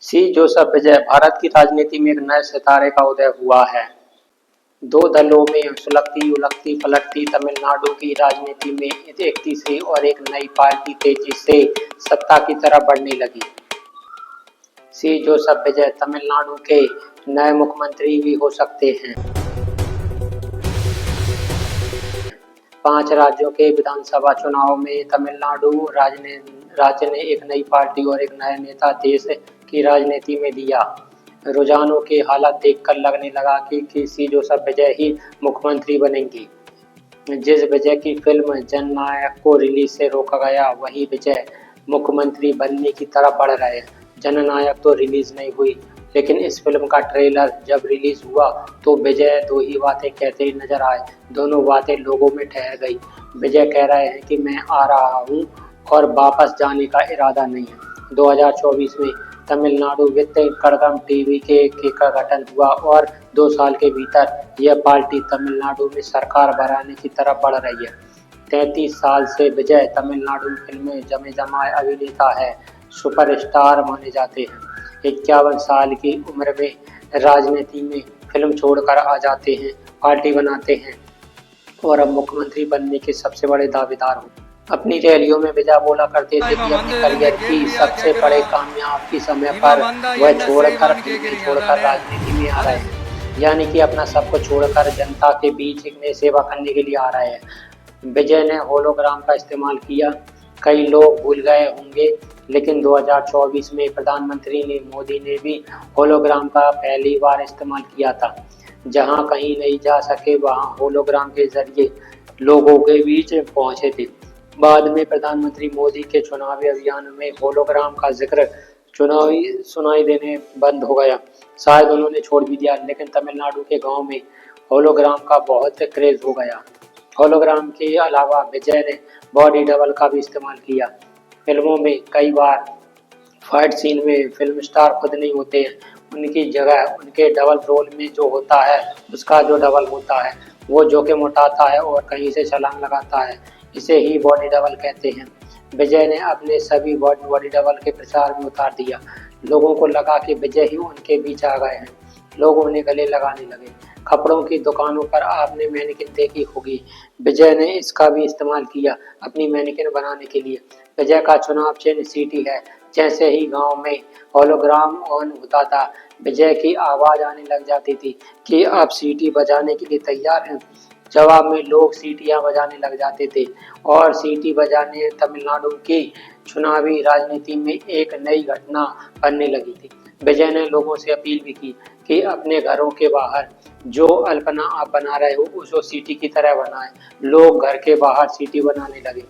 सी Joseph विजय। भारत की राजनीति में एक नए सितारे का उदय हुआ है। दो दलों में सुलगती उलगती पलटती तमिलनाडु की राजनीति में एक तीसरी और एक नई पार्टी तेजी से सत्ता की तरफ बढ़ने लगी। सी जोसेफ विजय तमिलनाडु के नए मुख्यमंत्री भी हो सकते हैं। 5 राज्यों के विधानसभा चुनाव में तमिलनाडु राज्य ने एक नई पार्टी और एक नया नेता देश की राजनीति में दिया। रुझानों की हालत देखकर लगने लगा कि सी जोसेफ विजय ही मुख्यमंत्री बनेंगी। जिस विजय की फिल्म जननायक को रिलीज से रोका गया, वही विजय मुख्यमंत्री बनने की तरफ बढ़ रहे हैं। जननायक तो रिलीज नहीं हुई, लेकिन इस फिल्म का ट्रेलर जब रिलीज हुआ तो विजय दो ही बातें कहते ही नजर आए। दोनों बातें लोगों में ठहर गई। विजय कह रहे हैं कि मैं आ रहा हूं और वापस जाने का इरादा नहीं है। 2024 में तमिलनाडु वित्त कड़गम टीवी का गठन हुआ और 2 साल के भीतर यह पार्टी तमिलनाडु में सरकार बनाने की तरफ बढ़ रही है। 33 साल से विजय तमिलनाडु में फिल्में जमे जमाए अभिनेता है, सुपरस्टार माने जाते हैं। 51 साल की उम्र में राजनीति में फिल्म छोड़कर आ जाते हैं, पार्टी बनाते हैं और अब मुख्यमंत्री बनने के सबसे बड़े दावेदार हो। अपनी रैलियों में विजय बोला करते थे कि अपने करियर की सबसे बड़े कामयाब की समय पर वह छोड़कर राजनीति में आ रहे हैं, यानी कि अपना सब कुछ छोड़कर जनता के बीच एक नई सेवा करने के लिए आ रहे हैं। विजय ने होलोग्राम का इस्तेमाल किया। कई लोग भूल गए होंगे, लेकिन 2024 में प्रधानमंत्री मोदी ने भी होलोग्राम का पहली बार इस्तेमाल किया था। जहां कहीं नहीं जा सके, वहां होलोग्राम के जरिए लोगों के बीच पहुंचे थे। बाद में प्रधानमंत्री मोदी के चुनावी अभियान में होलोग्राम का जिक्र सुनाई देने बंद हो गया। शायद उन्होंने छोड़ भी दिया, लेकिन तमिलनाडु के गांव में होलोग्राम का बहुत क्रेज हो गया। होलोग्राम के अलावा विजय ने बॉडी डबल का भी इस्तेमाल किया। फिल्मों में कई बार फाइट सीन में फिल्म स्टार खुद नहीं होते हैं, उनकी जगह उनके डबल रोल में जो होता है, उसका जो डबल होता है वो जोखिम उठाता है और कहीं से छलांग लगाता है। इसे ही बॉडी डबल कहते हैं। विजय ने अपने सभी बॉडी डबल के प्रचार में उतार दिया। लोगों को लगा कि विजय ही उनके बीच आ गए हैं। लोग उन्हें गले लगाने लगे। कपड़ों की दुकानों पर आपने मैनिकिन देखी होगी। विजय ने इसका भी इस्तेमाल किया अपनी मैनिकिन बनाने के लिए। विजय का चुनाव चिन्ह सीटी है। जैसे ही गांव में होलोग्राम ऑन होता था, विजय की आवाज आने लग जाती थी कि आप सीटी बजाने के लिए तैयार हैं। जवाब में लोग सीटियां बजाने लग जाते थे और सीटी बजाने तमिलनाडु की चुनावी राजनीति में एक नई घटना बनने लगी थी। विजय ने लोगों से अपील भी की कि अपने घरों के बाहर जो अल्पना आप बना रहे हो उसको सीटी की तरह बनाएं। लोग घर के बाहर सीटी बनाने लगे।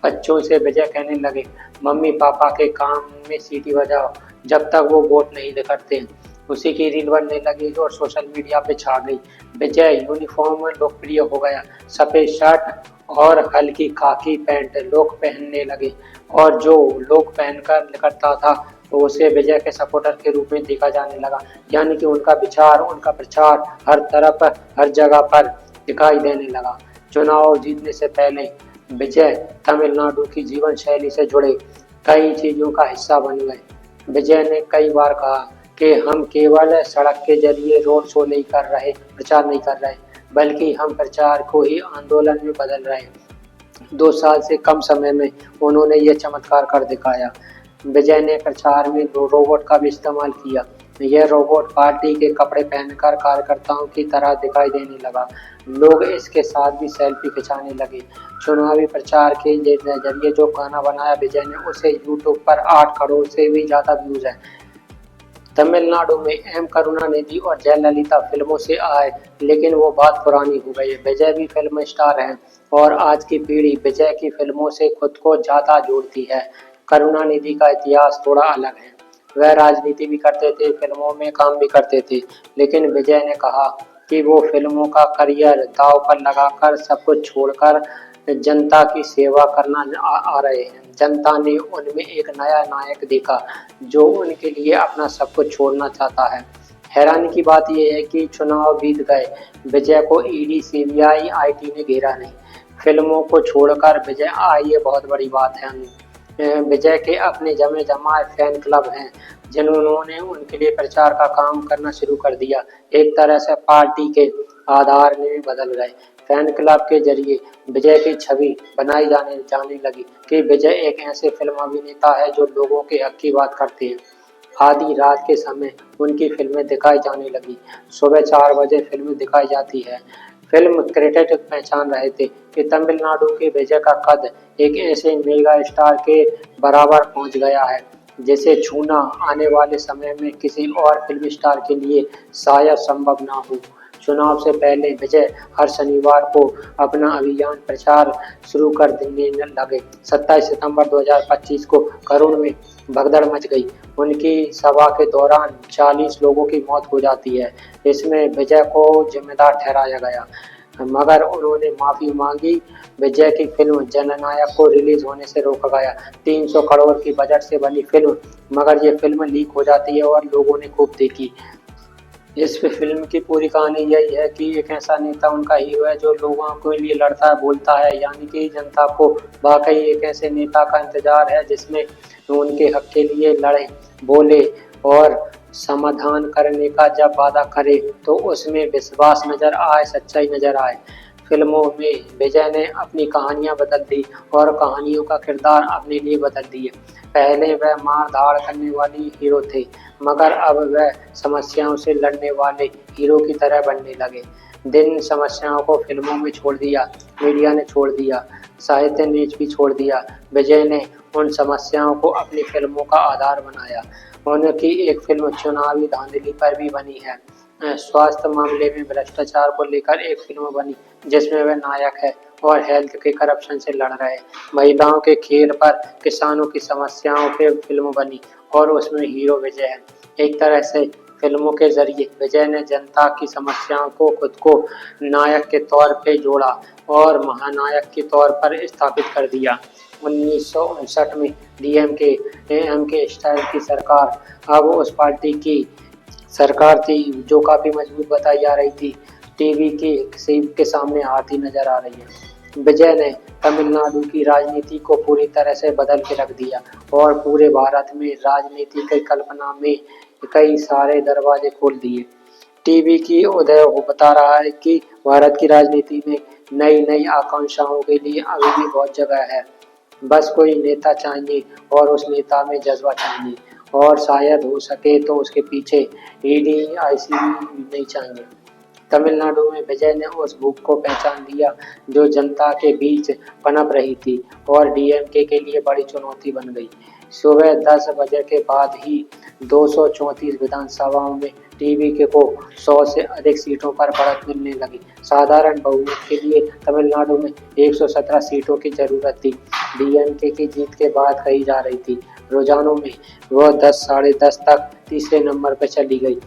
बच्चों से विजय कहने लगे, मम्मी पापा के काम में सीटी बजाओ जब तक वो वोट नहीं करते। उसी की रील बनने लगी और सोशल मीडिया पे छा गई। विजय यूनिफॉर्म लोकप्रिय हो गया। सफेद शर्ट और हल्की खाकी पैंट लोग पहनने लगे और जो लोग पहनकर निकलता था तो उसे विजय के सपोर्टर के रूप में देखा जाने लगा। यानी कि उनका विचार, उनका प्रचार हर तरफ हर जगह पर दिखाई देने लगा। चुनाव जीतने से पहले विजय तमिलनाडु की जीवन शैली से जुड़े कई चीजों का हिस्सा बन गए। विजय ने कई बार कहा कि हम केवल सड़क के जरिए रोड शो नहीं कर रहे, प्रचार नहीं कर रहे, बल्कि हम प्रचार को ही आंदोलन में बदल रहे हैं। 2 साल से कम समय में उन्होंने ये चमत्कार कर दिखाया। विजय ने प्रचार में रोबोट का भी इस्तेमाल किया। यह रोबोट पार्टी के कपड़े पहनकर कार्यकर्ताओं की तरह दिखाई देने लगा। लोग इसके साथ भी सेल्फी खिंचाने लगे। चुनावी प्रचार के जरिए जो गाना बनाया विजय ने, उसे यूट्यूब पर 8 करोड़ से भी ज्यादा व्यूज है। तमिलनाडु में एम करुणानिधि और जयललिता फिल्मों से आए, लेकिन वो बात पुरानी हो गई है। विजय भी फिल्म स्टार हैं और आज की पीढ़ी विजय की फिल्मों से खुद को ज्यादा जोड़ती है। करुणानिधि का इतिहास थोड़ा अलग है। वह राजनीति भी करते थे, फिल्मों में काम भी करते थे, लेकिन विजय ने कहा कि वो फिल्मों का करियर दांव पर लगाकर सब कुछ छोड़कर जनता की सेवा करना आ रहे हैं। जनता ने उनमें एक नया नायक देखा जो उनके लिए अपना सब कुछ छोड़ना चाहता है। हैरानी की बात यह है कि चुनाव बीत गए, विजय को ईडी, सीबीआई, आईटी ने घेरा नहीं। फिल्मों को छोड़कर विजय आए, ये बहुत बड़ी बात है। विजय के अपने जमे जमाए फैन क्लब हैं। जिन्होंने उनके लिए प्रचार का काम करना शुरू कर दिया। एक तरह से पार्टी के आधार में बदल गए। फैन क्लब के जरिए विजय की छवि बनाई जाने जाने लगी कि विजय एक ऐसे फिल्म अभिनेता है जो लोगों के हक की बात करते हैं। आधी रात के समय उनकी फिल्में दिखाई जाने लगी। सुबह 4 बजे फिल्म दिखाई जाती है। फिल्म क्रिटिक पहचान रहे थे कि तमिलनाडु के विजय का कद एक ऐसे मेगा स्टार के बराबर पहुंच गया है जिसे छूना आने वाले समय में किसी और फिल्म स्टार के लिए शायद संभव ना हो। चुनाव से पहले विजय हर शनिवार को अपना अभियान प्रचार शुरू कर देने लगे। 27 सितंबर 2025 को करुण में भगदड़ मच गई। उनकी सभा के दौरान 40 लोगों की मौत हो जाती है। इसमें विजय को जिम्मेदार ठहराया गया, मगर उन्होंने माफी मांगी। विजय की फिल्म जननायक को रिलीज होने से रोका गया। 300 करोड़ की बजट से बनी फिल्म, मगर ये फिल्म लीक हो जाती है और लोगों ने खूब देखी। इस फिल्म की पूरी कहानी यही है कि एक ऐसा नेता उनका हीरो है जो लोगों के लिए लड़ता है, बोलता है, यानी कि जनता को वाकई एक ऐसे नेता का इंतजार है जिसमें उनके हक के लिए लड़े, बोले और समाधान करने का जब वादा करे तो उसमें विश्वास नजर आए, सच्चाई नजर आए। फिल्मों में विजय ने अपनी कहानियां बदल दी और कहानियों का किरदार अपने लिए बदल दिए। पहले वह मार धाड़ करने वाली हीरो थे, मगर अब वह समस्याओं से लड़ने वाले हीरो की तरह बनने लगे। जिन समस्याओं को फिल्मों में छोड़ दिया, मीडिया ने छोड़ दिया, साहित्य ने भी छोड़ दिया, विजय ने उन समस्याओं को अपनी फिल्मों का आधार बनाया। उनकी एक फिल्म चुनावी धांधली पर भी बनी है। स्वास्थ्य मामले में भ्रष्टाचार को लेकर एक फिल्म बनी जिसमें वह नायक है और हेल्थ के करप्शन से लड़ रहे। महिलाओं के खेल पर, किसानों की समस्याओं पे फिल्म बनी और उसमें हीरो विजय है। एक तरह से फिल्मों के जरिए विजय ने जनता की समस्याओं को खुद को नायक के तौर पे जोड़ा और महानायक के तौर पर स्थापित कर दिया। 1959 में डीएमके एमके स्टाइल की सरकार अब उस पार्टी की सरकार थी जो काफी मजबूत बताई जा रही थी। टीवी के सामने आती नजर आ रही है। विजय ने तमिलनाडु की राजनीति को पूरी तरह से बदल के रख दिया और पूरे भारत में राजनीति की कल्पना में कई सारे दरवाजे खोल दिए। टीवी की उदय वो बता रहा है कि भारत की राजनीति में नई नई आकांक्षाओं के लिए अभी भी बहुत जगह है। बस कोई नेता चाहिए और उस नेता में जज्बा चाहिए और शायद हो सके तो उसके पीछे ईडी आईसीबी नहीं चाहिए। तमिलनाडु में विजय ने उस भूख को पहचान लिया जो जनता के बीच पनप रही थी और डीएमके के लिए बड़ी चुनौती बन गई। सुबह 10 बजे के बाद ही 234 विधानसभाओं में टीवी को 100 से अधिक सीटों पर बढ़त मिलने लगी। साधारण बहुमत के लिए तमिलनाडु में 117 सीटों की जरूरत थी। डीएमके की जीत के बाद कही जा रही थी। रुझानों में वह 10 साढ़े 10 तक तीसरे नंबर पर चली गई।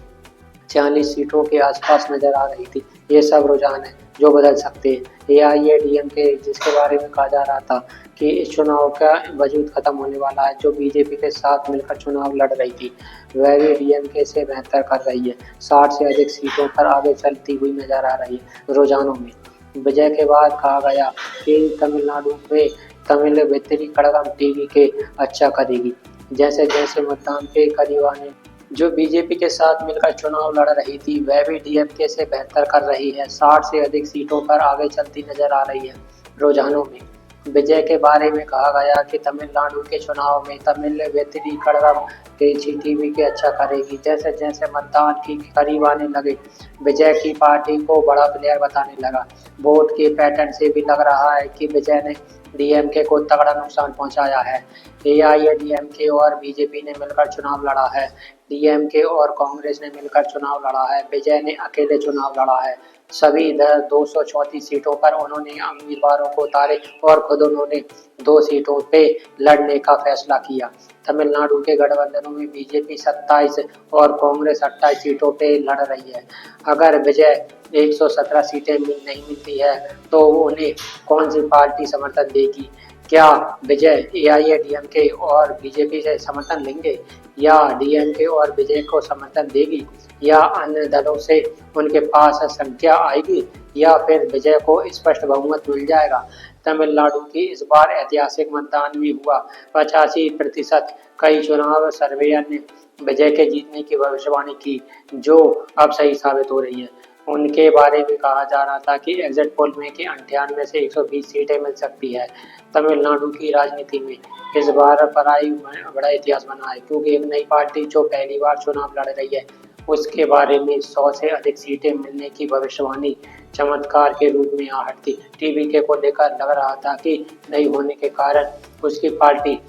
40 सीटों के आसपास नजर आ रही थी। ये सब रुझान है जो बदल सकते हैं। एआईएडीएमके जिसके बारे में कहा जा रहा था कि इस चुनाव का वजूद खत्म होने वाला है, जो बीजेपी के साथ मिलकर चुनाव लड़ रही थी, वह भी डीएमके से बेहतर कर रही है। 60 से अधिक सीटों पर आगे चलती हुई नजर आ रही है रुझानों में। विजय के बाद कहा गया कि तमिलनाडु में तमिल बेहतरी कड़गम टीवी के अच्छा करेगी। जैसे जैसे मतदान के करीब आने जो बीजेपी के साथ मिलकर चुनाव लड़ रही थी वह भी डीएमके से बेहतर कर रही है। 60 से अधिक सीटों पर आगे चलती नजर आ रही है रुझानों में। विजय के बारे में कहा गया कि तमिलनाडु के चुनाव में तमिल बेहतरी कड़गम टीवी के अच्छा करेगी। जैसे जैसे मतदान की करीब आने लगे, विजय की पार्टी को बड़ा प्लेयर बताने लगा। वोट के पैटर्न से भी लग रहा है कि विजय ने डीएमके को तगड़ा नुकसान पहुंचाया है। एआईएडीएमके और बीजेपी ने मिलकर चुनाव लड़ा है। डीएमके और कांग्रेस ने मिलकर चुनाव लड़ा है। विजय ने अकेले चुनाव लड़ा है। सभी 234 सीटों पर उन्होंने उम्मीदवारों को उतारे और खुद उन्होंने 2 सीटों पे लड़ने का फैसला किया। तमिलनाडु के गठबंधनों में बीजेपी 27 और कांग्रेस 28 सीटों पे लड़ रही है। अगर विजय 117 सीटें नहीं मिलती है तो उन्हें कौन सी पार्टी समर्थन देगी? क्या विजय एआईएडीएमके और बीजेपी से समर्थन लेंगे, या डीएमके और विजय को समर्थन देगी, या अन्य दलों से उनके पास संख्या आएगी, या फिर विजय को स्पष्ट बहुमत मिल जाएगा? तमिलनाडु की इस बार ऐतिहासिक मतदान भी हुआ। 85%। कई चुनाव सर्वेयन ने विजय के जीतने की भविष्यवाणी की, जो अब सही साबित हो रही है। उनके बारे में कहा जा रहा था कि एग्जिट पोल में कि 98 से 120 सीटें मिल सकती है। तमिलनाडु की राजनीति में इस बार बड़ा इतिहास बना है, क्योंकि एक नई पार्टी जो पहली बार चुनाव लड़ रही है, उसके बारे में 100 से अधिक सीटें मिलने की भविष्यवाणी चमत्कार के रूप में आहट थी। टीवीके को लेकर लग रहा था कि नहीं होने के कारण उसकी पार्टी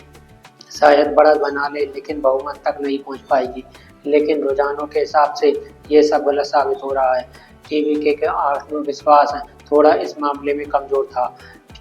शायद बढ़त बना ले, लेकिन बहुमत तक नहीं पहुंच पाएगी। लेकिन रुझानों के हिसाब से ये सब गलत साबित हो रहा है। टीवीके का आत्मविश्वास थोड़ा इस मामले में कमजोर था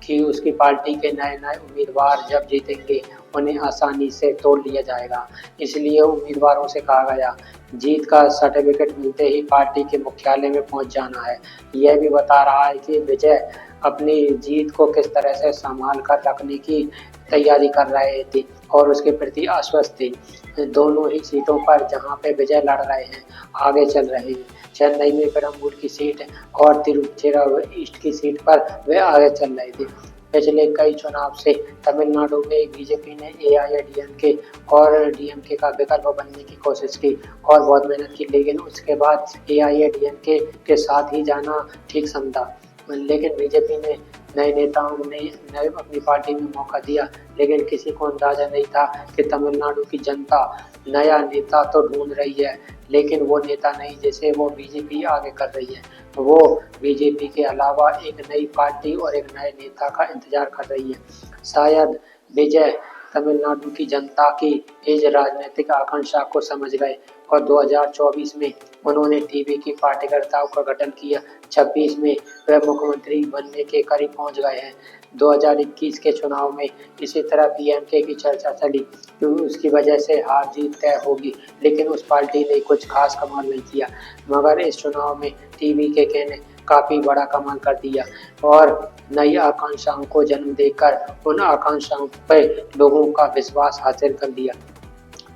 कि उसकी पार्टी के नए नए उम्मीदवार जब जीतेंगे उन्हें आसानी से तोड़ लिया जाएगा। इसलिए उम्मीदवारों से कहा गया, जीत का सर्टिफिकेट मिलते ही पार्टी के मुख्यालय में पहुंच जाना है। यह भी बता रहा है कि विजय अपनी जीत को किस तरह से संभाल कर रखने की तैयारी कर रहे थे और उसके प्रति आश्वस्त थे। दोनों ही सीटों पर जहां पे विजय लड़ रहे हैं, आगे चल रहे हैं। चेन्नई में पेरम्बूर की सीट और तिरुचिरापल्ली ईस्ट की सीट पर वे आगे चल रहे थे। पिछले कई चुनाव से तमिलनाडु में बीजेपी ने एआईएडीएमके और डीएमके का विकल्प बनने की कोशिश की और बहुत मेहनत की, लेकिन उसके बाद एआईएडीएमके के साथ ही जाना ठीक समझा। लेकिन बीजेपी ने नए नेताओं ने अपनी पार्टी में मौका दिया, लेकिन किसी को अंदाजा नहीं था कि तमिलनाडु की जनता नया नेता तो ढूंढ रही है, लेकिन वो नेता नहीं जिसे वो बीजेपी आगे कर रही है। वो बीजेपी के अलावा एक नई पार्टी और एक नए नेता का इंतजार कर रही है। शायद विजय तमिलनाडु की जनता की इस राजनीतिक आकांक्षा को समझ गए और 2024 में उन्होंने टीवी की पार्टीकर्ताओं का गठन किया। 26 में वह मुख्यमंत्री बनने के करीब पहुंच गए हैं। 2021 के चुनाव में इसी तरह पीएमके की चर्चा चली क्योंकि उसकी वजह से हार जीत तय होगी, लेकिन उस पार्टी ने कुछ खास कमाल नहीं किया। मगर इस चुनाव में टीवीके ने काफी बड़ा कमाल कर दिया और नई आकांक्षाओं को जन्म देकर उन आकांक्षाओं पर लोगों का विश्वास हासिल कर लिया।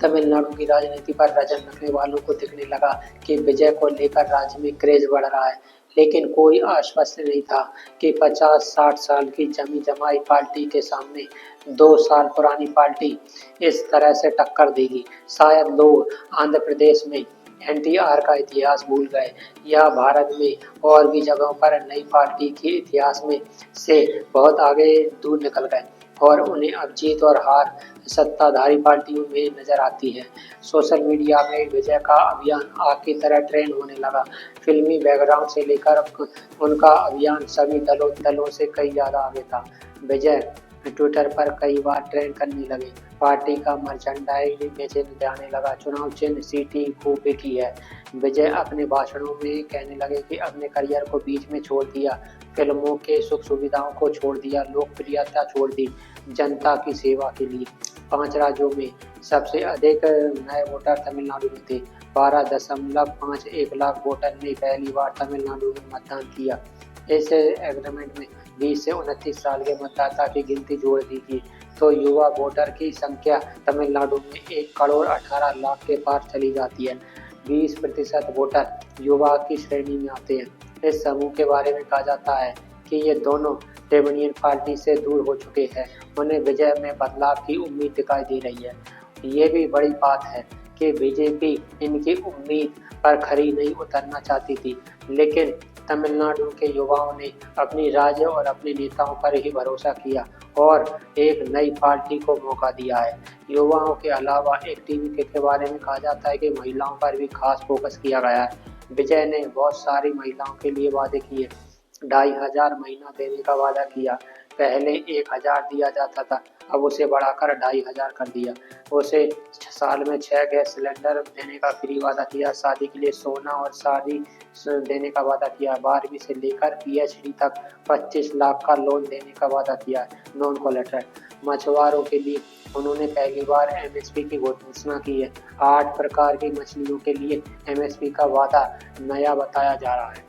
तमिलनाडु की राजनीति पर नजर रखने वालों को दिखने लगा कि विजय को लेकर राज्य में क्रेज बढ़ रहा है, लेकिन कोई आश्वस्त नहीं था कि 50-60 साल की जमी जमाई पार्टी के सामने 2 साल पुरानी पार्टी इस तरह से टक्कर देगी। शायद लोग आंध्र प्रदेश में एनटीआर का इतिहास भूल गए या भारत में और भी जगहों पर नई पार्टी के इतिहास में से बहुत आगे दूर निकल गए और उन्हें अब जीत और हार सत्ताधारी पार्टियों में नजर आती है। सोशल मीडिया में विजय का अभियान आग की तरह ट्रेंड होने लगा। फिल्मी बैकग्राउंड से लेकर उनका अभियान सभी दलों से कई ज्यादा आगे था। विजय ट्विटर पर कई बार ट्रेंड करने लगे। पार्टी का मर्चेंडाइज बेचे जाने लगा। चुनाव चिन्ह सीटी को बिकी है। विजय अपने भाषणों में कहने लगे कि अपने करियर को बीच में छोड़ दिया, फिल्मों के सुख सुविधाओं को छोड़ दिया, लोकप्रियता छोड़ दी जनता की सेवा के लिए। 5 राज्यों में सबसे अधिक नए वोटर तमिलनाडु में थे। 12.51 लाख वोटर ने पहली बार तमिलनाडु में मतदान किया। इस एग्रीमेंट में 20 से 29 साल के मतदाता की गिनती जोड़ दी गई तो युवा वोटर की संख्या तमिलनाडु में 1,18,00,000 के पार चली जाती है। 20% वोटर युवा की श्रेणी में आते हैं। इस समूह के बारे में कहा जाता है कि ये दोनों ट्रेवनियन पार्टी से दूर हो चुके हैं। उन्हें विजय में बदलाव की उम्मीद दिखाई दे रही है। ये भी बड़ी बात है कि बीजेपी इनकी उम्मीद पर खरी नहीं उतरना चाहती थी, लेकिन तमिलनाडु के युवाओं ने अपनी राज्य और अपने नेताओं पर ही भरोसा किया और एक नई पार्टी को मौका दिया है। युवाओं के अलावा एक टीवी के बारे में कहा जाता है कि महिलाओं पर भी खास फोकस किया गया है। विजय ने बहुत सारी महिलाओं के लिए वादे किए। 2,500 महीना देने का वादा किया। पहले 1,000 दिया जाता था, अब उसे बढ़ाकर 2,500 कर दिया। उसे साल में 6 गैस सिलेंडर देने का फ्री वादा किया। शादी के लिए सोना और साड़ी देने का वादा किया। 12वीं से लेकर पीएचडी तक 25 लाख का लोन देने का वादा किया। नॉन कोलैटरल मछुआरों के लिए उन्होंने पहली बार एमएसपी की घोषणा की है। 8 प्रकार की मछलियों के लिए एमएसपी का वादा नया बताया जा रहा है।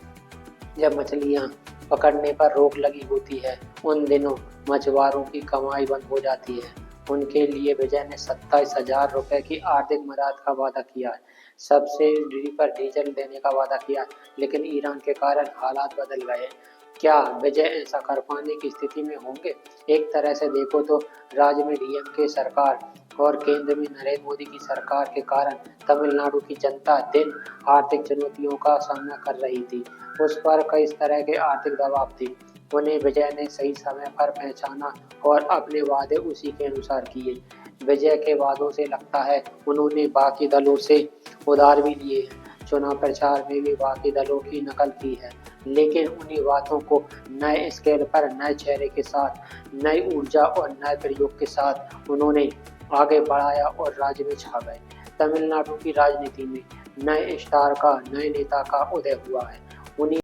जब मछलियां पकड़ने पर रोक लगी होती है, उन दिनों मछुआरों की कमाई बंद हो जाती है। उनके लिए विजय ने 27,000 रुपए की आर्थिक मदद का वादा किया है। सब्सिडी पर डीजल देने का वादा किया, लेकिन ईरान के कारण हालात बदल गए। क्या विजय ऐसा कर पाने की स्थिति में होंगे? एक तरह से देखो तो राज्य में डीएमके सरकार और केंद्र में नरेंद्र मोदी की सरकार के कारण तमिलनाडु की जनता दिन आर्थिक चुनौतियों का सामना कर रही थी। उस पर कई तरह के आर्थिक दबाव थे। उन्हें विजय ने सही समय पर पहचाना और अपने वादे उसी के अनुसार किए। विजय के वादों से लगता है उन्होंने बाकी दलों से उधार भी लिए हैं। चुनाव प्रचार में भी बाकी दलों की नकल की है, लेकिन उन्हीं बातों को नए स्केल पर, नए चेहरे के साथ, नई ऊर्जा और नए प्रयोग के साथ उन्होंने आगे बढ़ाया और राज्य में छा गए। तमिलनाडु की राजनीति में नए स्टार का, नए नेता का उदय हुआ है। उन्हीं